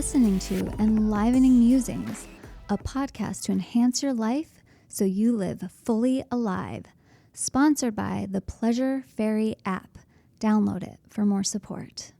listening to Enlivening Musings, a podcast to enhance your life so you live fully alive. Sponsored by the Pleasure Fairy app. Download it for more support.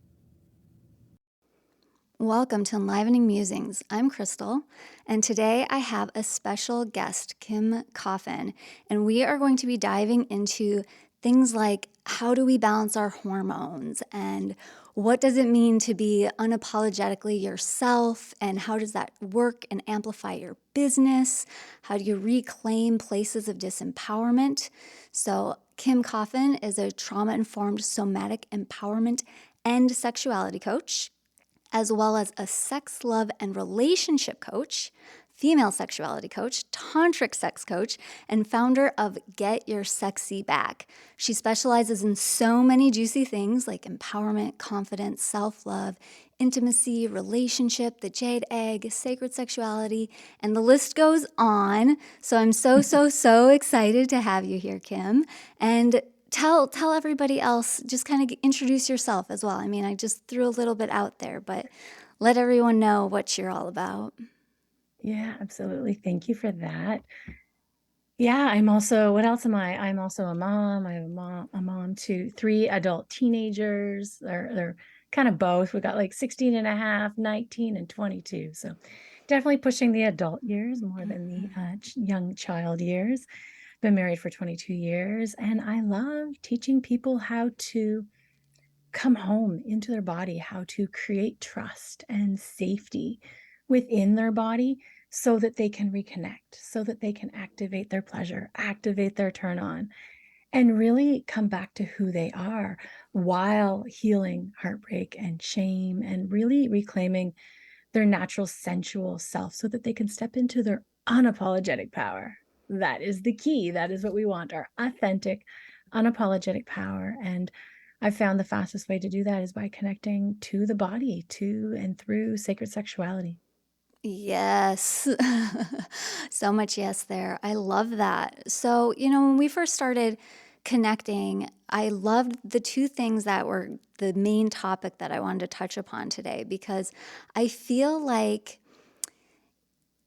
Welcome to Enlivening Musings. I'm Crystal, and today I have a special guest, Kim Coffin, and we are going to be diving into things like how do we balance our hormones, and what does it mean to be unapologetically yourself, and how does that work and amplify your business? How do you reclaim places of disempowerment? So Kim Coffin is a trauma-informed somatic empowerment and sexuality coach, as well as a sex, love, and relationship coach, female sexuality coach, tantric sex coach, and founder of Get Your Sexy Back. She specializes in so many juicy things like empowerment, confidence, self-love, intimacy, relationship, the jade egg, sacred sexuality, and the list goes on. So I'm so excited to have you here, Kim. And Tell everybody else, just kind of introduce yourself as well. I mean, I just threw a little bit out there, but let everyone know what you're all about. Yeah, absolutely. Thank you for that. Yeah, I'm also, what else am I? I'm also a mom. I'm a mom to 3 adult teenagers. They're kind of both. We got like 16 and a half, 19 and 22. So definitely pushing the adult years more than the young child years. Been married for 22 years, and I love teaching people how to come home into their body, how to create trust and safety within their body so that they can reconnect, so that they can activate their pleasure, activate their turn on, and really come back to who they are while healing heartbreak and shame and really reclaiming their natural sensual self so that they can step into their unapologetic power. That is the key. That is what we want, our authentic, unapologetic power. And I found the fastest way to do that is by connecting to the body, to and through sacred sexuality. Yes. So much yes there. I love that. So, when we first started connecting, I loved the two things that were the main topic that I wanted to touch upon today, because I feel like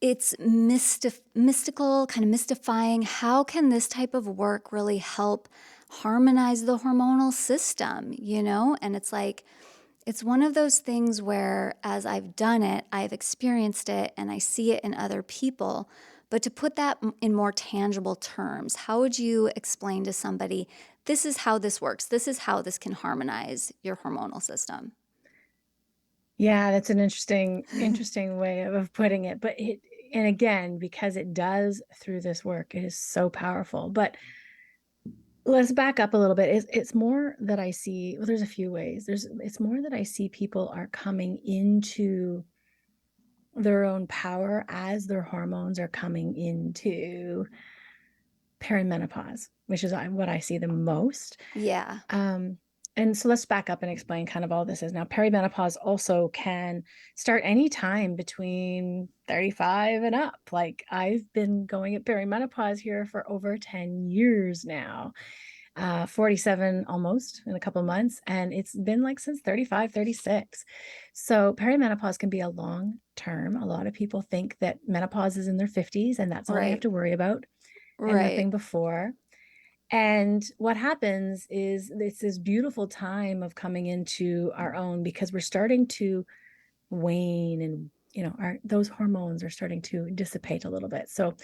it's mystical, kind of mystifying. How can this type of work really help harmonize the hormonal system, And it's like, it's one of those things where, as I've done it, I've experienced it and I see it in other people. But to put that in more tangible terms, how would you explain to somebody, this is how this works? This is how this can harmonize your hormonal system? Yeah, that's an interesting way of putting it. But and again, because it does through this work, it is so powerful. But let's back up a little bit. It's more that I see, well, there's a few ways. It's more that I see people are coming into their own power as their hormones are coming into perimenopause, which is what I see the most. Yeah. And so let's back up and explain kind of all this is. Now, perimenopause also can start anytime between 35 and up. Like I've been going at perimenopause here for over 10 years now. 47 almost in a couple of months, and it's been like since 35, 36. So perimenopause can be a long term. A lot of people think that menopause is in their 50s and that's all they have Right. to worry about and Right. nothing before. And what happens is it's this beautiful time of coming into our own because we're starting to wane, and those hormones are starting to dissipate a little bit. So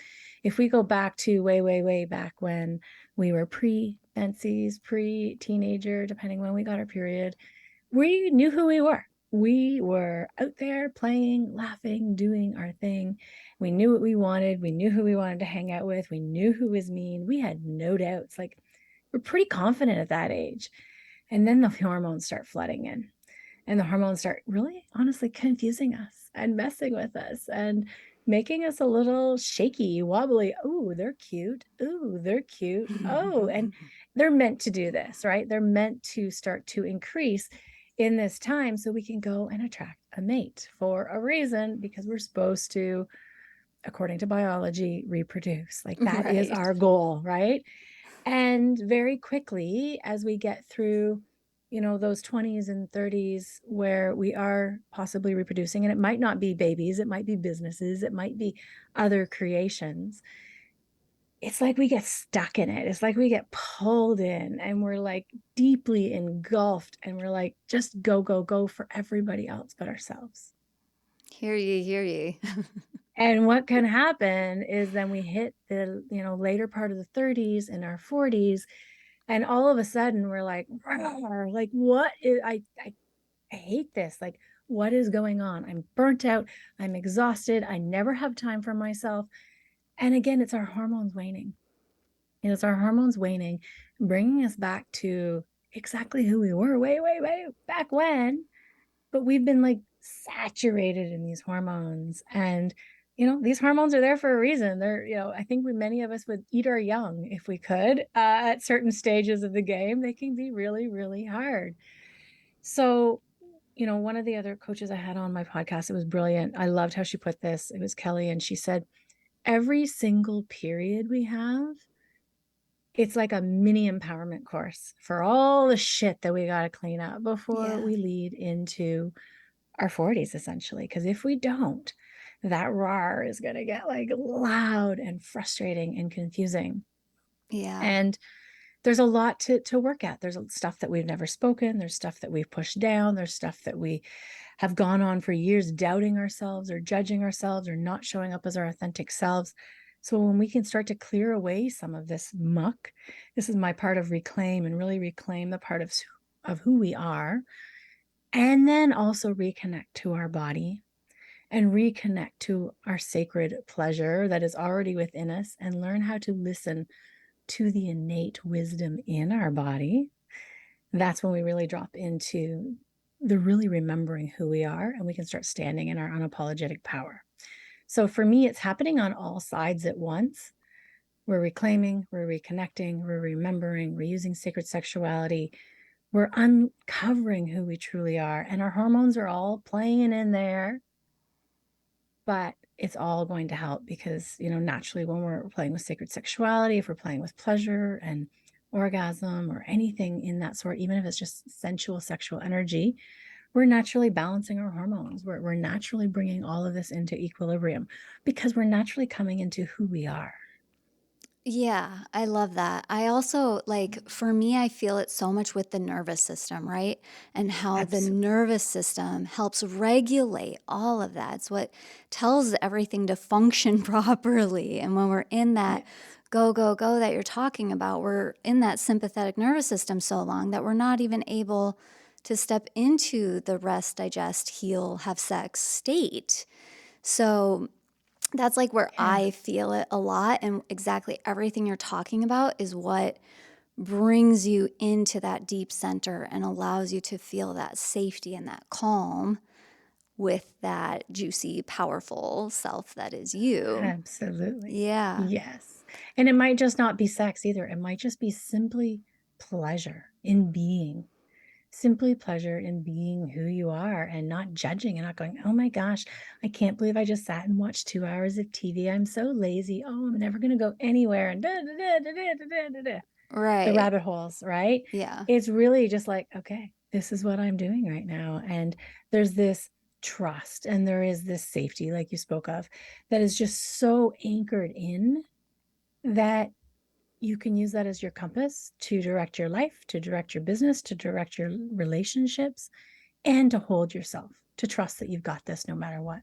if we go back to way back when we were pre-menses, pre-teenager, depending when we got our period, we knew who we were. We were out there playing, laughing, doing our thing. We knew what we wanted. We knew who we wanted to hang out with. We knew who was mean. We had no doubts. Like, we're pretty confident at that age. And then the hormones start flooding in, and the hormones start really honestly confusing us and messing with us and making us a little shaky, wobbly. Oh, they're cute. Oh, they're cute. Oh, and they're meant to do this, right? They're meant to start to increase in this time so we can go and attract a mate for a reason, because we're supposed to, according to biology, reproduce. Like that is Right. our goal, right? And very quickly, as we get through those 20s and 30s where we are possibly reproducing, and it might not be babies, it might be businesses, it might be other creations. It's like we get stuck in it. It's like we get pulled in and we're like deeply engulfed and we're like, just go, go, go for everybody else but ourselves. Hear ye, hear ye. And what can happen is then we hit the, later part of the 30s and our 40s, and all of a sudden we're like, "Rawr," like what is I hate this. Like, what is going on? I'm burnt out. I'm exhausted. I never have time for myself. And again, it's our hormones waning. It's our hormones waning, bringing us back to exactly who we were way, way, way back when. But we've been like saturated in these hormones. And, these hormones are there for a reason. They're, I think many of us would eat our young if we could at certain stages of the game. They can be really, really hard. So, one of the other coaches I had on my podcast, it was brilliant. I loved how she put this. It was Kelly, and she said, every single period we have, it's like a mini empowerment course for all the shit that we got to clean up before Yeah. we lead into our 40s, essentially. Because if we don't, that roar is going to get like loud and frustrating and confusing. Yeah. And there's a lot to work at. There's stuff that we've never spoken. There's stuff that we've pushed down. There's stuff that we have gone on for years doubting ourselves or judging ourselves or not showing up as our authentic selves. So when we can start to clear away some of this muck, this is my part of reclaim, and really reclaim the part of who we are, and then also reconnect to our body and reconnect to our sacred pleasure that is already within us, and learn how to listen to the innate wisdom in our body. That's when we really drop into the really remembering who we are, and we can start standing in our unapologetic power. So for me, it's happening on all sides at once. We're reclaiming, we're reconnecting, we're remembering, we're using sacred sexuality, we're uncovering who we truly are, and our hormones are all playing in there, but it's all going to help because, naturally when we're playing with sacred sexuality, if we're playing with pleasure and orgasm or anything in that sort, even if it's just sensual sexual energy, we're naturally balancing our hormones. We're naturally bringing all of this into equilibrium because we're naturally coming into who we are. Yeah, I love that. I also like, for me, I feel it so much with the nervous system, right? And how the Absolutely. nervous system helps regulate all of that. It's what tells everything to function properly. And when we're in that Yes. go, go, go that you're talking about, we're in that sympathetic nervous system so long that we're not even able to step into the rest, digest, heal, have sex state. So that's like where I Yes. feel it a lot. And exactly everything you're talking about is what brings you into that deep center and allows you to feel that safety and that calm with that juicy, powerful self that is you. Absolutely. Yeah. Yes. And it might just not be sex either. It might just be simply pleasure in being, simply pleasure in being who you are and not judging and not going, oh my gosh, I can't believe I just sat and watched 2 hours of TV. I'm so lazy. Oh, I'm never going to go anywhere. And da, da, da, da, da, da, da, da. The Right. rabbit holes, right? Yeah. It's really just like, okay, this is what I'm doing right now. And there's this trust and there is this safety, like you spoke of, that is just so anchored in that you can use that as your compass to direct your life, to direct your business, to direct your relationships, and to hold yourself, to trust that you've got this no matter what.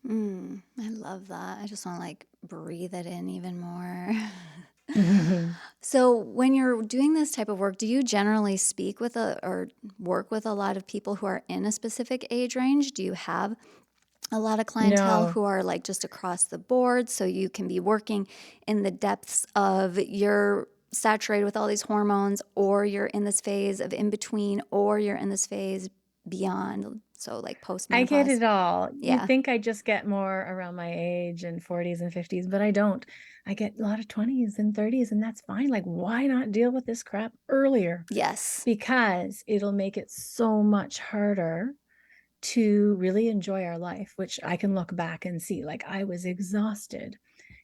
I love that. I just want to like breathe it in even more. Mhm. So, when you're doing this type of work, do you generally speak with or work with a lot of people who are in a specific age range? Do you have a lot of clientele No, who are like just across the board so you can be working in the depths of you're saturated with all these hormones, or you're in this phase of in between, or you're in this phase beyond, so like I get postmenopause? it all. You'd Yeah. think I just get more around my age and 40s and 50s, but I don't. I get a lot of 20s and 30s, and that's fine. Like, why not deal with this crap earlier? Yes. Because it'll make it so much harder to really enjoy our life, which I can look back and see. Like, I was exhausted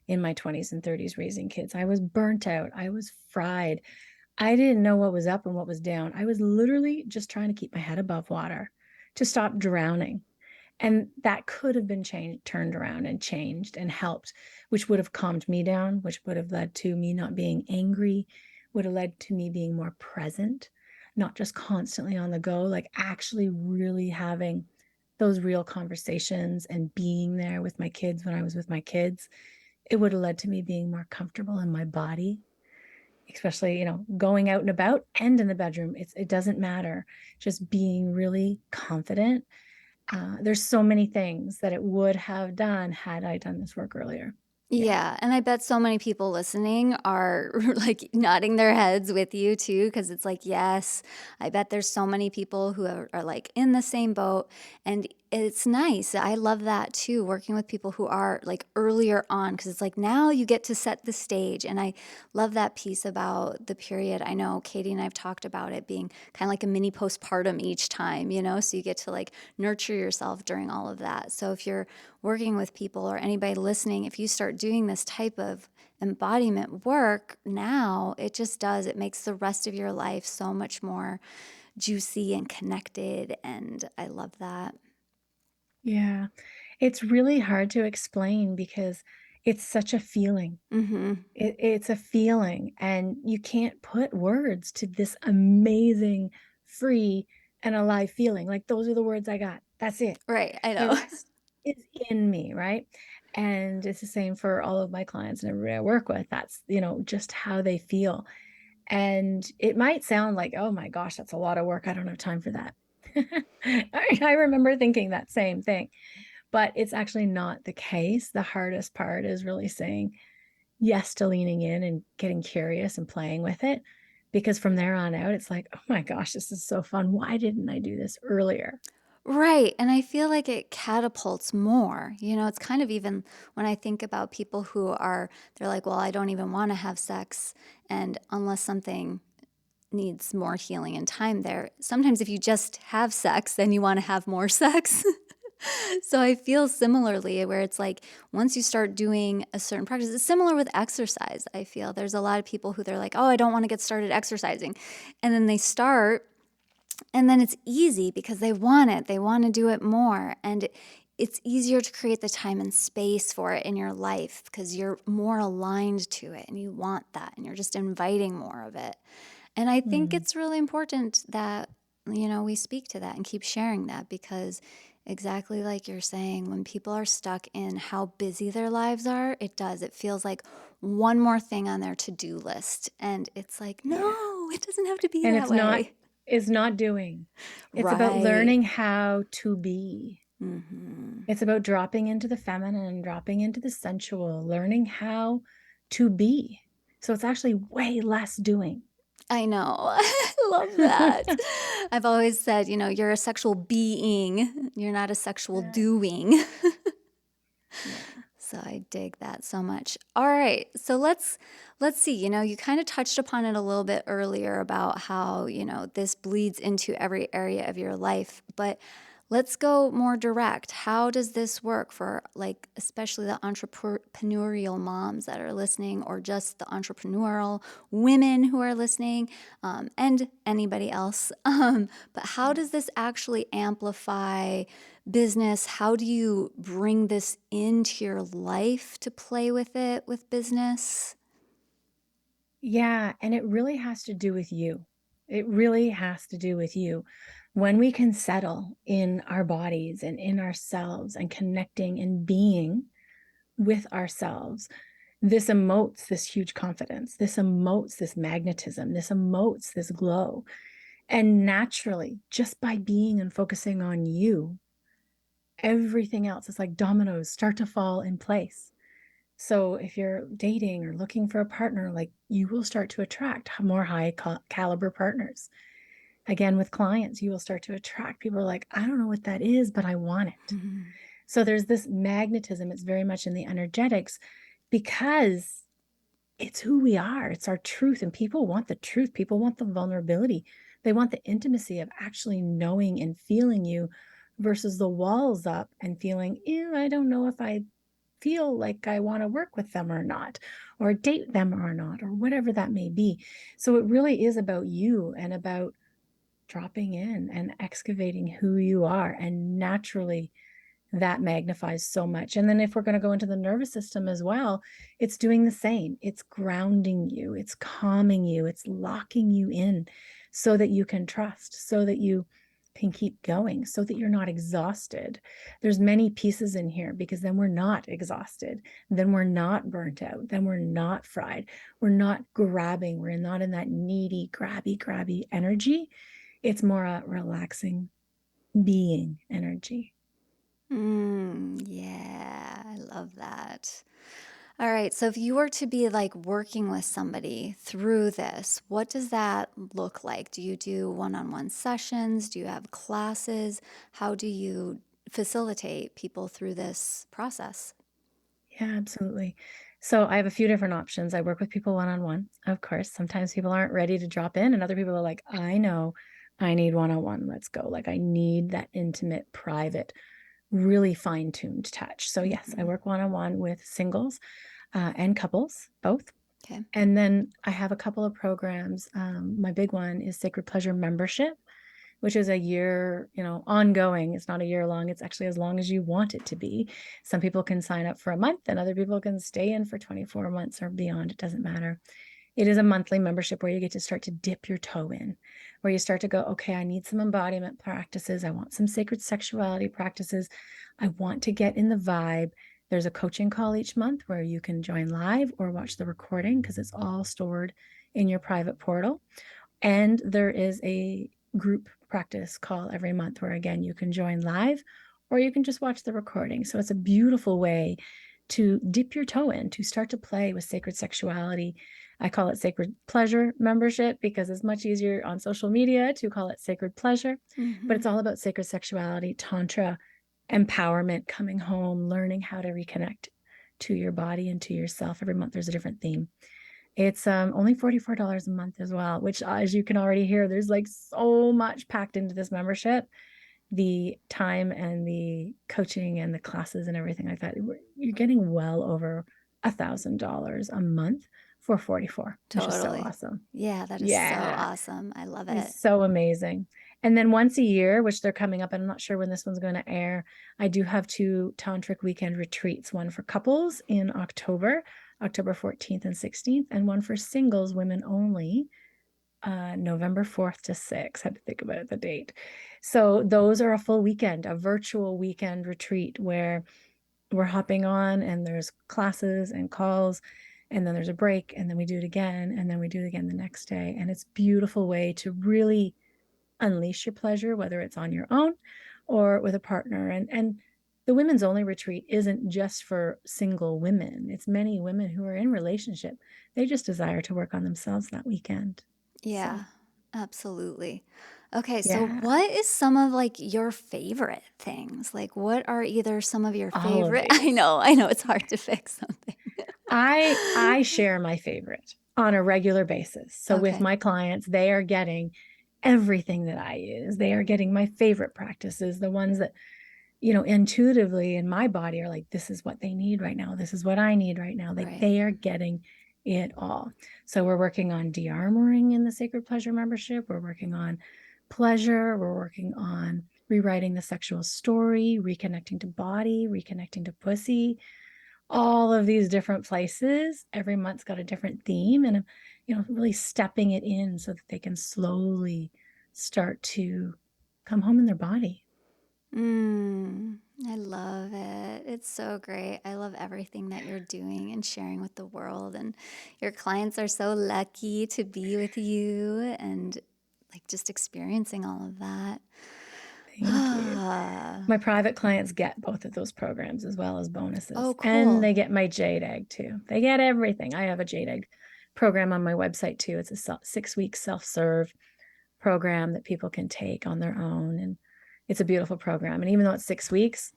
in my 20s and 30s raising kids. I was burnt out. I was fried. I didn't know what was up and what was down. I was literally just trying to keep my head above water to stop drowning. And that could have been changed, turned around and changed and helped, which would have calmed me down, which would have led to me not being angry, would have led to me being more present, not just constantly on the go, like actually really having those real conversations and being there with my kids when I was with my kids. It would have led to me being more comfortable in my body, especially, going out and about and in the bedroom. It doesn't matter. Just being really confident. There's so many things that it would have done had I done this work earlier. Yeah. Yeah, and I bet so many people listening are like nodding their heads with you too, because it's like, yes, I bet there's so many people who are like in the same boat. And it's nice. I love that too, working with people who are like earlier on, because it's like now you get to set the stage. And I love that piece about the period. I know Katie and I have talked about it being kind of like a mini postpartum each time, so you get to like nurture yourself during all of that. So if you're working with people or anybody listening, if you start doing this type of embodiment work now, it makes the rest of your life so much more juicy and connected. And I love that. Yeah. It's really hard to explain because it's such a feeling. Mm-hmm. It's a feeling, and you can't put words to this amazing, free, and alive feeling. Like those are the words I got. That's it. Right. I The know. rest is in me, right? And it's the same for all of my clients and everybody I work with. That's, just how they feel. And it might sound like, oh my gosh, that's a lot of work. I don't have time for that. I remember thinking that same thing, but it's actually not the case. The hardest part is really saying yes to leaning in and getting curious and playing with it. Because from there on out, it's like, oh my gosh, this is so fun. Why didn't I do this earlier? Right. And I feel like it catapults more. It's kind of even when I think about people they're like, well, I don't even want to have sex. And unless something needs more healing and time there, sometimes if you just have sex, then you want to have more sex. So I feel similarly where it's like once you start doing a certain practice, it's similar with exercise. I feel there's a lot of people who they're like, oh, I don't want to get started exercising. And then they start and then it's easy because they want it. They want to do it more. And it's easier to create the time and space for it in your life because you're more aligned to it and you want that and you're just inviting more of it. And I think Mm. it's really important that, we speak to that and keep sharing that because exactly like you're saying, when people are stuck in how busy their lives are, it does. It feels like one more thing on their to-do list. And it's like, Yeah. no, it doesn't have to be And that way. it's not doing. It's about Right. learning how to be. Mm-hmm. It's about dropping into the feminine, dropping into the sensual, learning how to be. So it's actually way less doing. I know. I love that. I've always said, you're a sexual being. You're not a sexual Right. doing. Yeah. So I dig that so much. All right. So let's see. You kind of touched upon it a little bit earlier about how, this bleeds into every area of your life, but let's go more direct. How does this work for like especially the entrepreneurial moms that are listening or just the entrepreneurial women who are listening and anybody else? But how Yeah. does this actually amplify business? How do you bring this into your life to play with it with business? Yeah, and it really has to do with you. It really has to do with you. When we can settle in our bodies and in ourselves and connecting and being with ourselves, this emotes this huge confidence. This emotes this magnetism. This emotes this glow. And naturally, just by being and focusing on you, everything else is like dominoes start to fall in place. So if you're dating or looking for a partner, like you will start to attract more high caliber partners. Again, with clients, you will start to attract people who are like, I don't know what that is, but I want it. Mhm. So there's this magnetism. It's very much in the energetics because it's who we are. It's our truth. And people want the truth. People want the vulnerability. They want the intimacy of actually knowing and feeling you versus the walls up and feeling, ew, I don't know if I feel like I want to work with them or not, or date them or not, or whatever that may be. So it really is about you and about dropping in and excavating who you are. And naturally, that magnifies so much. And then if we're going to go into the nervous system as well, it's doing the same. It's grounding you, it's calming you, it's locking you in so that you can trust, so that you can keep going, so that you're not exhausted. There's many pieces in here because then we're not exhausted, then we're not burnt out, then we're not fried, we're not grabbing, we're not in that needy grabby energy. It's more a relaxing being energy. Yeah, I love that. All right, so if you were to be like working with somebody through this, what does that look like? Do you do one-on-one sessions? Do you have classes? How do you facilitate people through this process? Yeah, absolutely. So I have a few different options. I work with people one-on-one, of course. Sometimes people aren't ready to drop in, and other people are like, I know I need one-on-one. Let's go. Like, I need that intimate, private, really fine-tuned touch. So yes, I Hmm. work one-on-one with singles and couples, both. Okay. And then I have a couple of programs. My big one is Sacred Pleasure Membership, which is a year, ongoing. It's not a year long. It's actually as long as you want it to be. Some people can sign up for a month and other people can stay in for 24 months or beyond. It doesn't matter. It is a monthly membership where you get to start to dip your toe in, where you start to go, okay, I need some embodiment practices. I want some sacred sexuality practices. I want to get in the vibe. There's a coaching call each month where you can join live or watch the recording because it's all stored in your private portal. And there is a group practice call every month where, again, you can join live or you can just watch the recording. So it's a beautiful way to dip your toe in, to start to play with sacred sexuality. I call it Sacred Pleasure Membership because it's much easier on social media to call it Sacred Pleasure, but Hmm. it's all about sacred sexuality, tantra, empowerment, coming home, learning how to reconnect to your body and to yourself. Every month there's a different theme. It's only $44 a month as well, which, as you can already hear, there's like so much packed into this membership. The time and the coaching and the classes and everything like that. You're getting well over $1,000 a month for 44, which is so Totally. awesome. Yeah, that is so Yeah, awesome. I love it. it's so amazing. And then once a year, which they're coming up, and I'm not sure when this one's going to air, I do have two tantric weekend retreats, one for couples in October, October 14th and 16th, and one for singles, women only, November 4th to 6th. I had to think about the date. So those are a full weekend, a virtual weekend retreat where we're hopping on and there's classes and calls and then there's a break and then we do it again and then we do it again the next day. And it's a beautiful way to really unleash your pleasure, whether it's on your own or with a partner. And the women's only retreat isn't just for single women. It's many women who are in relationship. They just desire to work on themselves that weekend. So Yeah, absolutely. Okay, so yeah, what is some of like your favorite things? Like what are either some of your all of favorite these. I know it's hard to fix something. I share my favorite on a regular basis. So with Okay, my clients, they are getting everything that I use. They are getting my favorite practices, the ones that, intuitively in my body are like, this is what they need right now. This is what I need right now. Like right. they are getting it all. So we're working on de-armoring in the Sacred Pleasure membership. We're working on pleasure. We're working on rewriting the sexual story, reconnecting to body, reconnecting to pussy, all of these different places. Every month's got a different theme, and really stepping it in so that they can slowly start to come home in their body. I love it. It's so great. I love everything that you're doing and sharing with the world. And your clients are so lucky to be with you and like just experiencing all of that. Thank you. My private clients get both of those programs as well as Oh, bonuses, and cool. they get my jade egg too. They get everything. I have a jade egg program on my website too. It's a 6-week self-serve program that people can take on their own, and it's a beautiful program. And even though it's 6 weeks,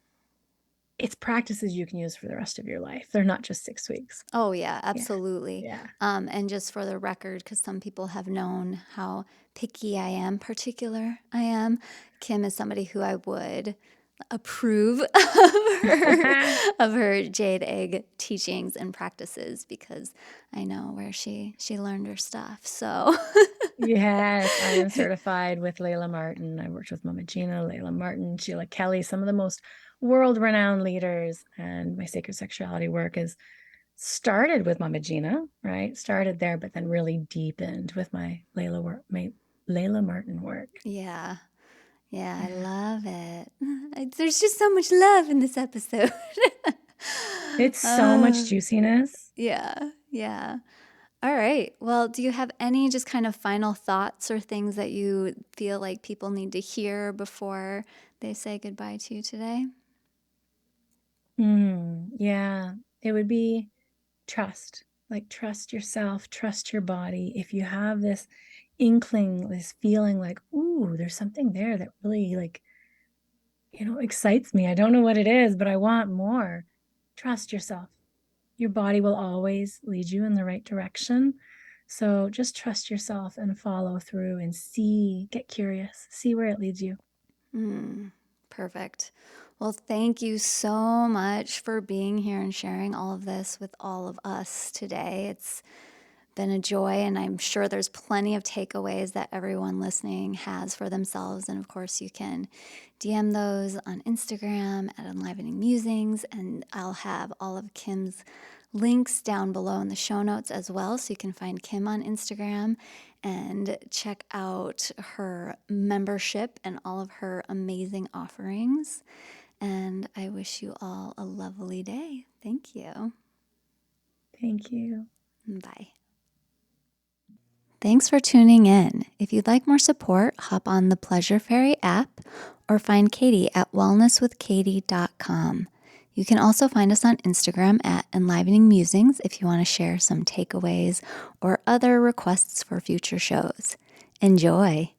it's practices you can use for the rest of your life. They're not just 6 weeks. Oh, yeah, Yeah. absolutely. Yeah. And just for the record, because some people have known how picky I am, particular I am, Kim is somebody who I would approve of her of her jade egg teachings and practices because I know where she learned her stuff. So Yes, I am certified with Layla Martin. I worked with Mama Gina, Layla Martin, Sheila Kelly, some of the most world-renowned leaders. And my sacred sexuality work is started with Mama Gina, right? Started there, but then really deepened with my Layla Martin work. yeah. Yeah, I Yeah. love it. There's just so much love in this episode. It's so much uh, juiciness. yeah, yeah. All right. Well, do you have any just kind of final thoughts or things that you feel like people need to hear before they say goodbye to you today? Yeah, it would be trust. Like, trust yourself, trust your body. If you have this inkling, this feeling like, ooh, there's something there that really, like, excites me. I don't know what it is, but I want more. Trust yourself. Your body will always lead you in the right direction. So just trust yourself and follow through and get curious, see where it leads you. Perfect. Well, thank you so much for being here and sharing all of this with all of us today. It's been a joy, and I'm sure there's plenty of takeaways that everyone listening has for themselves. And of course, you can DM those on Instagram at Enlivening Musings, and I'll have all of Kim's links down below in the show notes as well, so you can find Kim on Instagram and check out her membership and all of her amazing offerings. And I wish you all a lovely day. Thank you. Thank you. Bye. Thanks for tuning in. If you'd like more support, hop on the Pleasure Fairy app or find Katie at wellnesswithkatie.com. You can also find us on Instagram at Enlivening Musings if you want to share some takeaways or other requests for future shows. Enjoy!